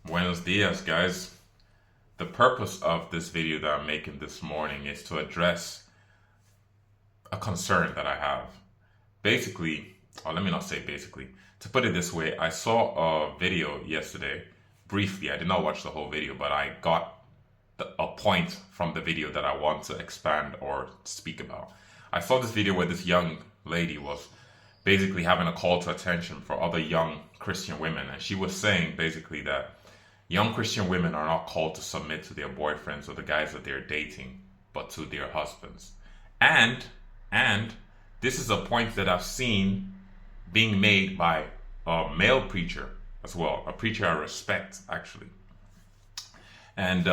Buenos dias, guys. The purpose of this video that I'm making this morning is to address a concern that I have. Basically, or let me not say basically, to put it this way, I saw a video yesterday, briefly. I did not watch the whole video, but I got a point from the video that I want to expand or speak about. I saw this video where this young lady was basically having a call to attention for other young Christian women, and she was saying basically that young Christian women are not called to submit to their boyfriends or the guys that they're dating, but to their husbands. And and this is a point that I've seen being made by a male preacher as well, a preacher I respect actually. And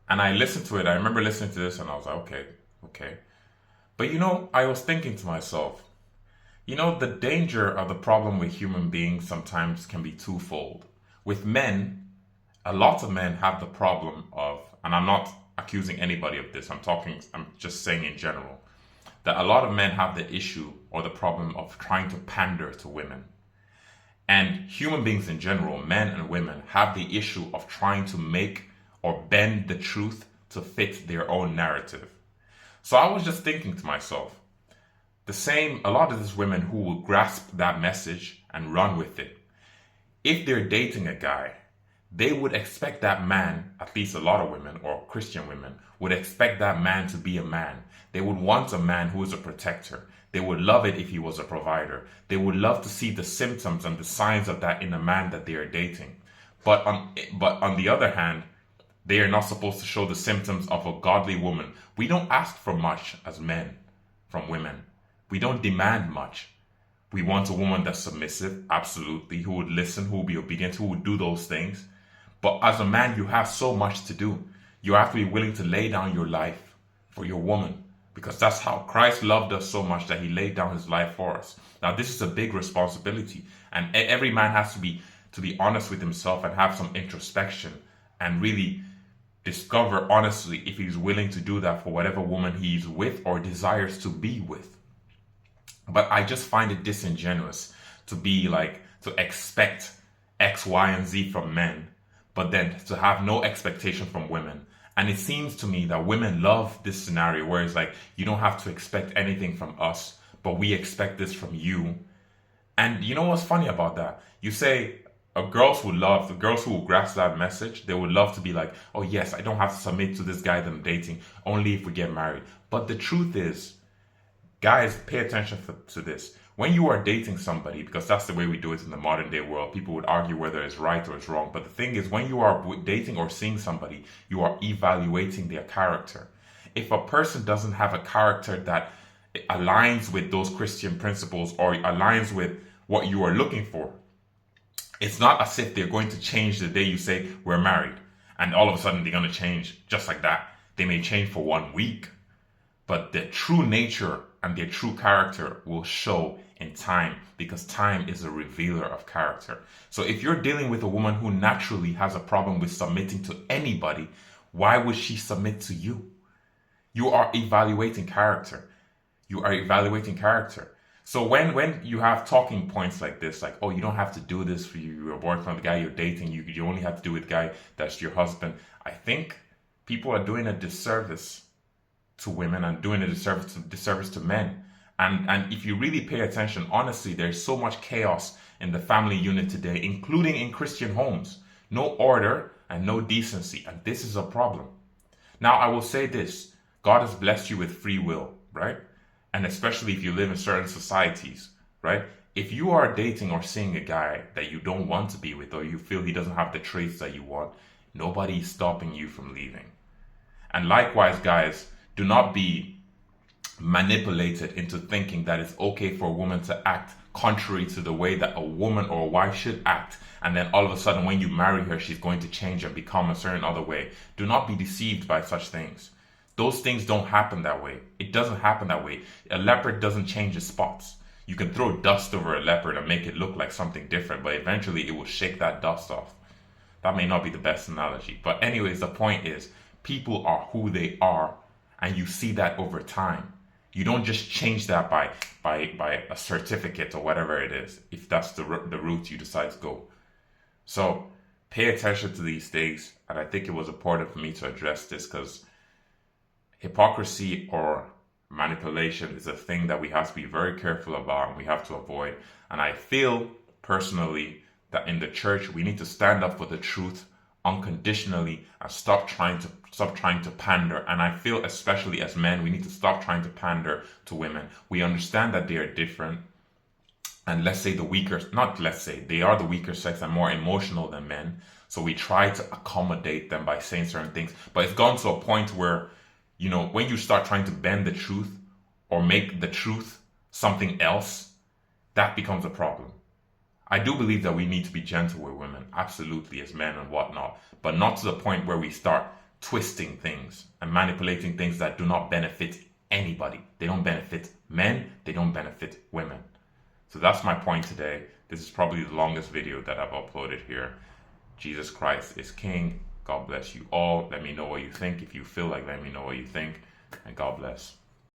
and I listened to it. I remember listening to this and I was like, okay, okay. But I was thinking to myself, the danger of the problem with human beings sometimes can be twofold. With men, a lot of men have the problem of, and I'm not accusing anybody of this, I'm just saying in general, that a lot of men have the issue or the problem of trying to pander to women. And human beings in general, men and women, have the issue of trying to make or bend the truth to fit their own narrative. So I was just thinking to myself, a lot of these women who will grasp that message and run with it, if they're dating a guy, they would expect that man, at least a lot of women or Christian women, would expect that man to be a man. They would want a man who is a protector. They would love it if he was a provider. They would love to see the symptoms and the signs of that in a man that they are dating. But on the other hand, they are not supposed to show the symptoms of a godly woman. We don't ask for much as men from women. We don't demand much. We want a woman that's submissive, absolutely, who would listen, who would be obedient, who would do those things. But as a man, you have so much to do. You have to be willing to lay down your life for your woman, because that's how Christ loved us so much that he laid down his life for us. Now, this is a big responsibility, and every man has to be honest with himself and have some introspection and really discover honestly if he's willing to do that for whatever woman he's with or desires to be with. But I just find it disingenuous to expect X, Y, and Z from men, but then to have no expectation from women. And it seems to me that women love this scenario where it's like, you don't have to expect anything from us, but we expect this from you. And you know what's funny about that? You say, the girls who will grasp that message, they would love to be like, oh yes, I don't have to submit to this guy that I'm dating, only if we get married. But the truth is, guys, pay attention to this. When you are dating somebody, because that's the way we do it in the modern day world, people would argue whether it's right or it's wrong. But the thing is, when you are dating or seeing somebody, you are evaluating their character. If a person doesn't have a character that aligns with those Christian principles or aligns with what you are looking for, it's not as if they're going to change the day you say we're married and all of a sudden they're going to change just like that. They may change for 1 week, but their true nature and their true character will show in time, because time is a revealer of character. So if you're dealing with a woman who naturally has a problem with submitting to anybody, why would she submit to you? You are evaluating character. You are evaluating character. So when you have talking points like this, like, oh, you don't have to do this for your boyfriend, the guy you're dating, you only have to do with the guy that's your husband, I think people are doing a disservice to women and doing a disservice to men. And if you really pay attention, honestly, there's so much chaos in the family unit today, including in Christian homes. No order and no decency. And this is a problem. Now, I will say this. God has blessed you with free will, right? And especially if you live in certain societies, right? If you are dating or seeing a guy that you don't want to be with, or you feel he doesn't have the traits that you want, nobody is stopping you from leaving. And likewise, guys, do not be manipulated into thinking that it's okay for a woman to act contrary to the way that a woman or a wife should act, and then all of a sudden when you marry her, she's going to change and become a certain other way. Do not be deceived by such things. Those things don't happen that way. It doesn't happen that way. A leopard doesn't change its spots. You can throw dust over a leopard and make it look like something different, but eventually it will shake that dust off. That may not be the best analogy, but anyways, the point is, people are who they are, and you see that over time. You don't just change that by a certificate or whatever it is, if that's the route you decide to go. So pay attention to these things. And I think it was important for me to address this because hypocrisy or manipulation is a thing that we have to be very careful about and we have to avoid. And I feel personally that in the church we need to stand up for the truth unconditionally and stop trying to pander. And I feel especially as men we need to stop trying to pander to women. We understand that they are different, and let's say they are the weaker sex and more emotional than men, so we try to accommodate them by saying certain things. But it's gone to a point where, when you start trying to bend the truth or make the truth something else, that becomes a problem. I do believe that we need to be gentle with women, absolutely, as men and whatnot, but not to the point where we start twisting things and manipulating things that do not benefit anybody. They don't benefit men, they don't benefit women. So that's my point today. This is probably the longest video that I've uploaded here. Jesus Christ is King. God bless you all. Let me know what you think. If you feel like, let me know what you think. And God bless.